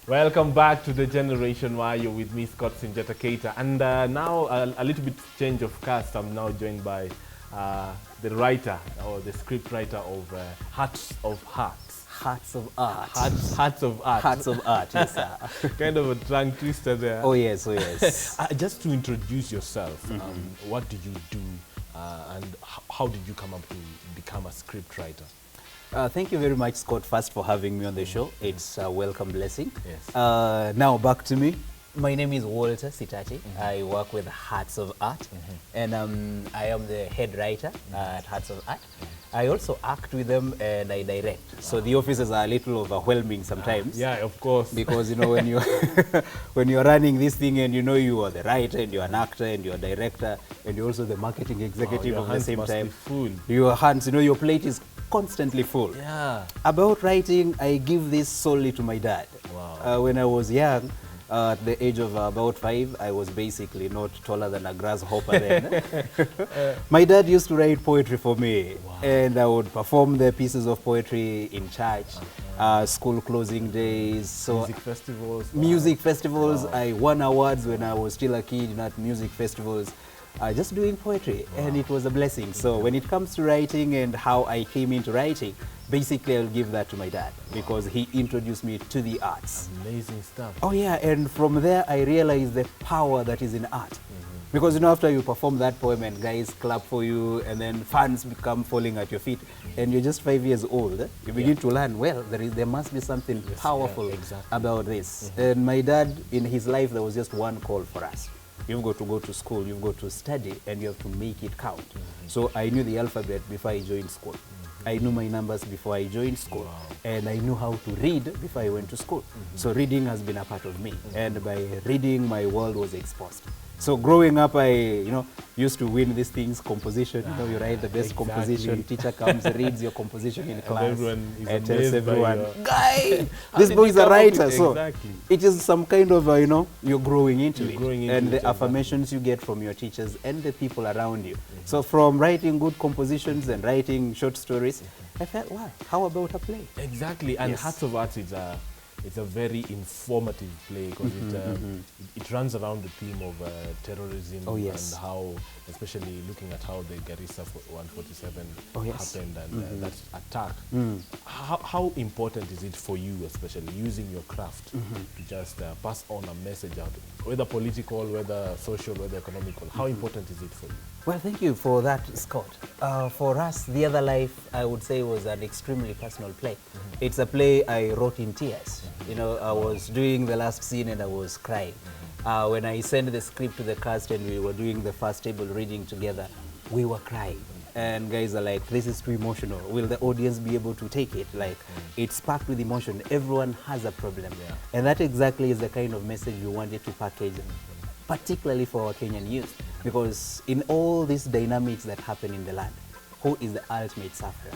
Welcome back to the Generation Y. You're with me, Scott Sinjata Keita. And now a little bit change of cast. I'm now joined by the writer or the script writer of Hearts of Hearts. Hearts of Art. Hearts of Art. Hearts of Art, yes, sir. Kind of a tongue twister there. Oh, yes, oh, yes. Just to introduce yourself, what do you do and how did you come up to become a script writer? Thank you very much, Scott, first for having me on the show. It's a welcome blessing. Yes. Now, back to me. My name is Walter Sitati. I work with Hearts of Art, and I am the head writer at Hearts of Art. I also act with them and I direct. So the offices are a little overwhelming sometimes. Yeah, of course. Because, you know, when, you when you're running this thing and you know you are the writer and you're an actor and you're a director and you're also the marketing executive your at the hands same must time. be full. Your hands, you know, your plate is constantly full. Yeah. About writing, I give this solely to my dad. Wow. When I was young, at the age of about 5, I was basically not taller than a grasshopper then. My dad used to write poetry for me, and I would perform the pieces of poetry in church, school closing days. So Music festivals. music festivals. I won awards when I was still a kid, at music festivals. Just doing poetry, and it was a blessing. So when it comes to writing and how I came into writing, basically I'll give that to my dad because he introduced me to the arts. Amazing stuff. Oh yeah, and from there I realized the power that is in art. Because, you know, after you perform that poem and guys clap for you and then fans become falling at your feet and you're just 5 years old, you begin to learn, well, there must be something powerful about this. And my dad, in his life, there was just one call for us. You've got to go to school, you've got to study, and you have to make it count. So I knew the alphabet before I joined school. I knew my numbers before I joined school. And I knew how to read before I went to school. So reading has been a part of me. And by reading, my world was exposed. So growing up, I, you know, used to win these things, composition. You know, you write the best composition, teacher comes, reads your composition in class, and tells everyone, guy, this boy is a writer. So it is some kind of, you know, you're growing into it. And the affirmations you get from your teachers and the people around you. So from writing good compositions and writing short stories, I felt, wow, how about a play? Exactly, and Hearts of Arts is it's a very informative play because it runs around the theme of terrorism and how, especially looking at how the Garissa 147 happened and that attack. How important is it for you, especially using your craft to just pass on a message out, whether political, whether social, whether economical? How important is it for you? Well, thank you for that, Scott. For us, The Other Life, I would say, was an extremely personal play. It's a play I wrote in tears. You know, I was doing the last scene and I was crying. When I sent the script to the cast and we were doing the first table reading together, we were crying. And guys are like, this is too emotional. Will the audience be able to take it? Like, it's packed with emotion. Everyone has a problem. And that exactly is the kind of message we wanted to package, particularly for our Kenyan youth. Because in all these dynamics that happen in the land, who is the ultimate sufferer?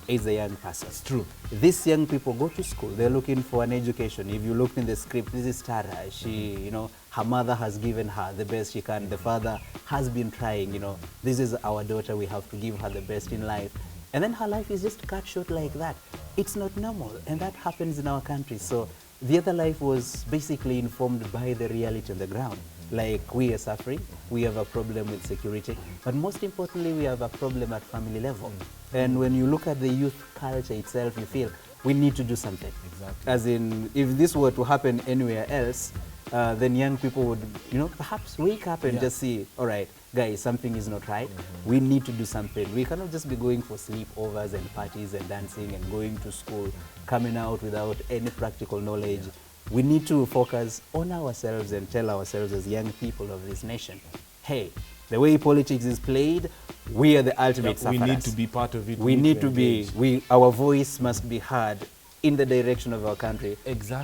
It's the young person. It's true. These young people go to school, they're looking for an education. If you look in the script, this is Tara. She, you know, her mother has given her the best she can. The father has been trying, you know, this is our daughter, we have to give her the best in life. And then her life is just cut short like that. It's not normal, and that happens in our country. So The Other Life was basically informed by the reality on the ground. Like, we are suffering, we have a problem with security, but most importantly, we have a problem at family level. And when you look at the youth culture itself, you feel we need to do something. Exactly. As in, if this were to happen anywhere else, then young people would, you know, perhaps wake up and just see, all right, guys, something is not right. We need to do something. We cannot just be going for sleepovers and parties and dancing and going to school, coming out without any practical knowledge. We need to focus on ourselves and tell ourselves as young people of this nation, hey, the way politics is played, we are the ultimate sufferers. We need to be part of it. We need to be, our voice must be heard in the direction of our country,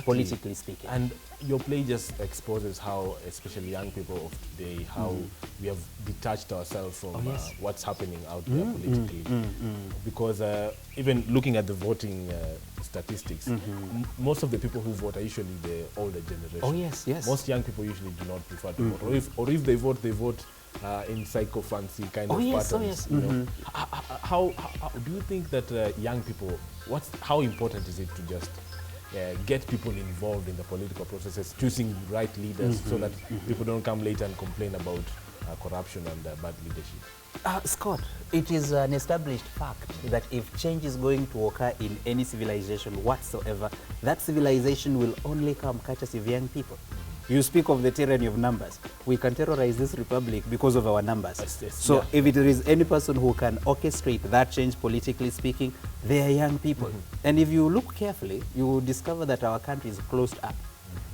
politically speaking. And your play just exposes how, especially young people of today, how we have detached ourselves from what's happening out there politically. Because even looking at the voting statistics, most of the people who vote are usually the older generation. Oh yes, yes. Most young people usually do not prefer to vote. Or if they vote in psycho-fancy kind of patterns. Oh yes. You know? How do you think that young people, how important is it to just get people involved in the political processes, choosing right leaders so that people don't come later and complain about corruption and bad leadership. Scott, it is an established fact that if change is going to occur in any civilization whatsoever, that civilization will only come courtesy of young people. You speak of the tyranny of numbers. We can terrorize this republic because of our numbers. So if there is any person who can orchestrate that change politically speaking, they are young people. And if you look carefully, you will discover that our country is closed up.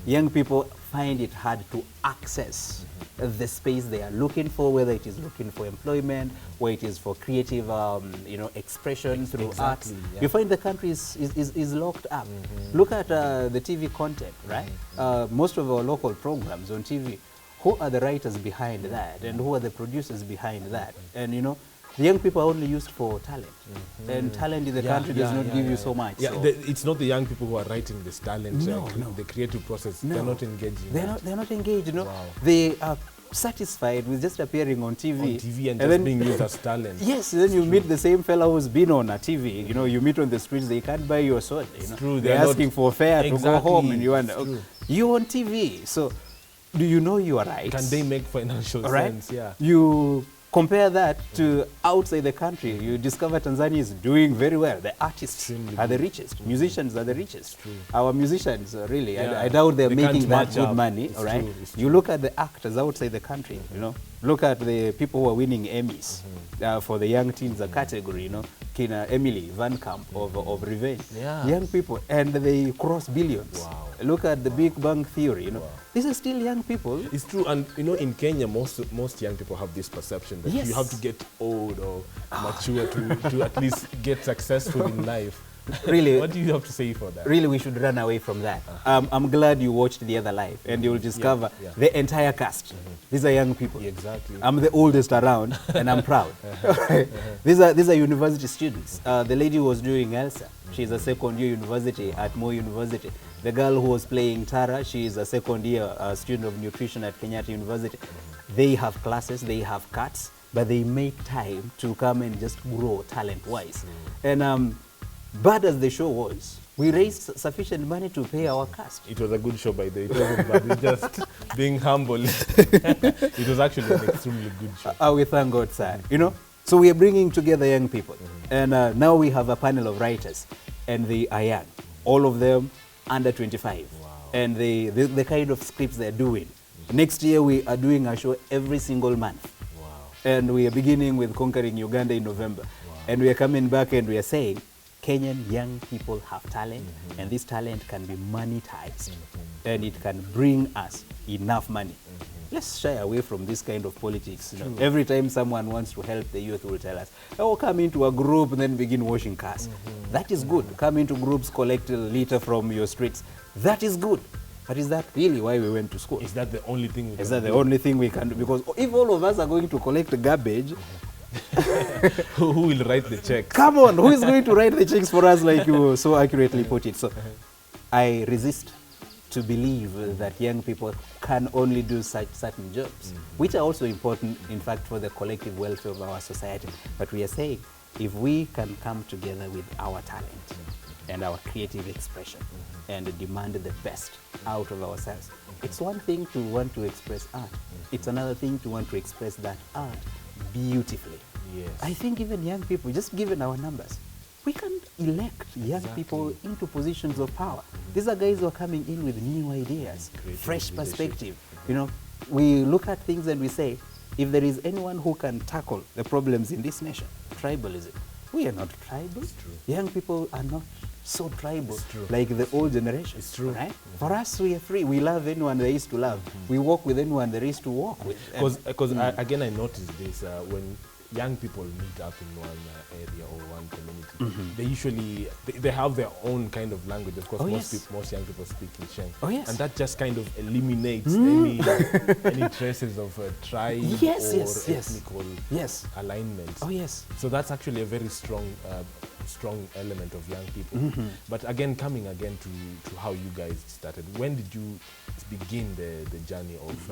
Young people find it hard to access the space they are looking for, whether it is looking for employment, or it is for creative expression through art. Yeah. You find the country is locked up. Look at the TV content, right? Most of our local programs on TV, who are the writers behind that, and who are the producers behind that? And the young people are only used for talent. And talent in the country does not give you so much. Yeah, so. It's not the young people who are writing this talent, the creative process. No. They're not engaged in that. They're not engaged, Wow. They are satisfied with just appearing on TV. On TV and just being used as talent. Yes, then you meet the same fellow who's been on a TV. You meet on the streets, they can't buy you a soda. True. They're asking for fare to go home, and you wonder, you're on TV. So do you know you are right? Can they make financial sense? Yeah. You compare that to outside the country, you discover Tanzania is doing very well. The artists are the richest. Musicians are the richest. Our musicians, really, I doubt they're making that good money. All right. You look at the actors outside the country, look at the people who are winning Emmys for the young teens category, Kina Emily Van Camp of Revenge. Yeah. Young people, and they cross billions. Wow. Look at the Big Bang Theory, These are still young people. It's true, and in Kenya, most young people have this perception that you have to get old or mature to at least get successful in life. Really, what do you have to say for that? Really, we should run away from that. I'm glad you watched The Other Life, and you'll discover the entire cast. These are young people. Exactly. I'm the oldest around, and I'm proud. These are university students. The lady who was doing Elsa, she's a second-year university at Moi University. The girl who was playing Tara, she is a second-year student of nutrition at Kenyatta University. They have classes, they have cuts, but they make time to come and just grow talent-wise. And bad as the show was, we raised sufficient money to pay our cast. It was a good show, by the way. It wasn't bad. It's just being humble. It was actually an extremely good show. We thank God, sir. So we are bringing together young people. And now we have a panel of writers. And they are young. All of them under 25. Wow. And the kind of scripts they're doing. Next year, we are doing a show every single month. Wow. And we are beginning with Conquering Uganda in November. Wow. And we are coming back and we are saying, Kenyan young people have talent, and this talent can be monetized, and it can bring us enough money. Let's shy away from this kind of politics. Every time someone wants to help the youth, will tell us, oh, come into a group and then begin washing cars. That is good. Come into groups, collect a litter from your streets. That is good. But is that really why we went to school? Is that the only thing we can do? Is that the only thing we can do? Because if all of us are going to collect garbage, who will write the checks? Come on, who is going to write the checks for us, like you so accurately put it? So I resist to believe that young people can only do such certain jobs, which are also important, in fact, for the collective welfare of our society. But we are saying, if we can come together with our talent and our creative expression and demand the best out of ourselves, it's one thing to want to express art. It's another thing to want to express that art beautifully. Yes. I think even young people, just given our numbers, we can elect young people into positions of power. These are guys who are coming in with new ideas, fresh perspective. We look at things and we say, if there is anyone who can tackle the problems in this nation, tribalism. We are not tribal. Young people are not so tribal like the old generation. It's true. Right? For us, we are free. We love anyone there is to love. We walk with anyone there is to walk with. Because again, I noticed this when young people meet up in one area or one community, they usually they have their own kind of language. Of course, most young people speak in Sheng. And that just kind of eliminates any traces of tribe or ethnical alignment. So that's actually a very strong element of young people. But again, coming again to how you guys started, when did you begin the journey of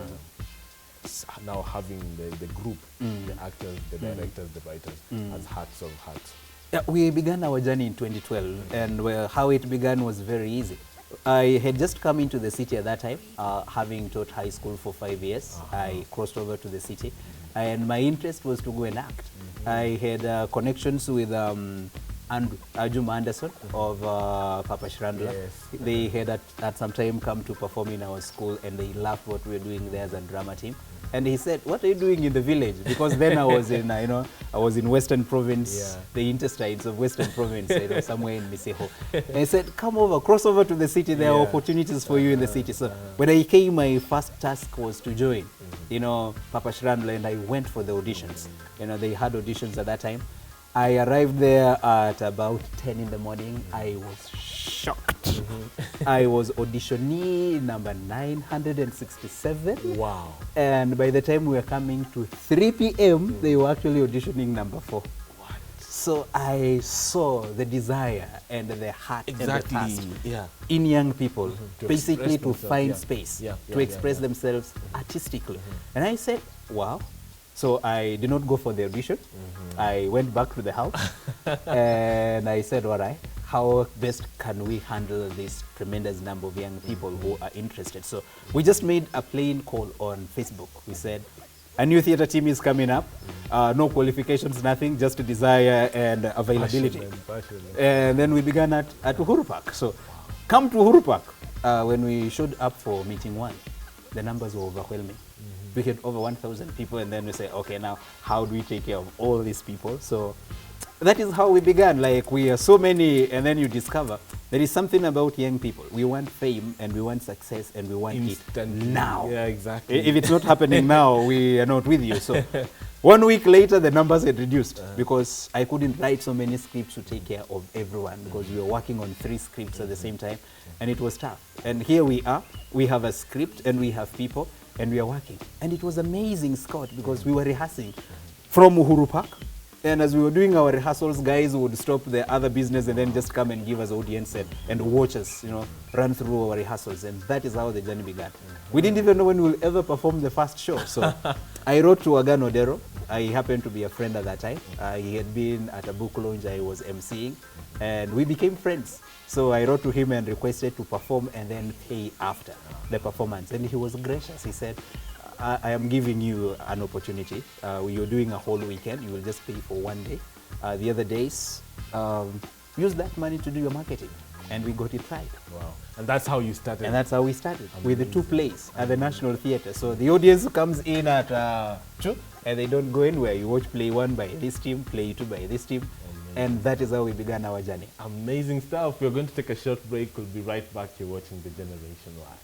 now having the group, the actors, the directors, the writers as Hearts of Hearts? Yeah, we began our journey in 2012, and how it began was very easy. I had just come into the city at that time, having taught high school for 5 years. I crossed over to the city, and my interest was to go and act. I had connections with Juma Anderson of Papa Shirandula. Yes. They had at some time come to perform in our school, and they loved what we were doing there as a drama team. And he said, "What are you doing in the village?" Because then I was in, I was in Western Province, the intestines of Western Province, somewhere in Miseho. And he said, "Come over, cross over to the city. There are opportunities for you in the city." So when I came, my first task was to join, Papa Shirandula, and I went for the auditions. They had auditions at that time. I arrived there at about 10 in the morning. I was shocked. I was auditionee number 967. Wow. And by the time we were coming to 3 p.m., they were actually auditioning number 4. What? So I saw the desire and the heart and the thirst in young people, basically to find space, to express themselves artistically. And I said, wow. So I did not go for the audition. I went back to the house and I said, all right, how best can we handle this tremendous number of young people who are interested? So we just made a plain call on Facebook. We said, a new theater team is coming up. No qualifications, nothing, just desire and availability. Passion. And then we began at Uhuru Park. So come to Uhuru Park. When we showed up for meeting 1, the numbers were overwhelming. We had over 1,000 people, and then we say, okay, now how do we take care of all these people? So that is how we began. Like, we are so many, and then you discover there is something about young people. We want fame, and we want success, and we want Instantly. it now. Yeah, exactly. If it's not happening now, we are not with you. So 1 week later, the numbers had reduced because I couldn't write so many scripts to take care of everyone, because we were working on 3 scripts at the same time, and it was tough. And here we are. We have a script, and we have people, and we are working. And it was amazing, Scott, because we were rehearsing from Uhuru Park. And as we were doing our rehearsals, guys would stop their other business and then just come and give us audience and watch us, run through our rehearsals. And that is how the journey began. We didn't even know when we'll ever perform the first show. So I wrote to Agano Odero. I happened to be a friend at that time. He had been at a book launch I was emceeing, and we became friends. So I wrote to him and requested to perform and then pay after the performance. And he was gracious. He said, I am giving you an opportunity. You're doing a whole weekend. You will just pay for 1 day. The other days, use that money to do your marketing. And we got it right. Wow. And that's how you started? And that's how we started, with the 2 plays at the National Theatre. So the audience comes in at 2, and they don't go anywhere. You watch play 1 by this team, play 2 by this team. And that is how we began our journey. Amazing stuff. We're going to take a short break. We'll be right back. You're watching The Generation Live.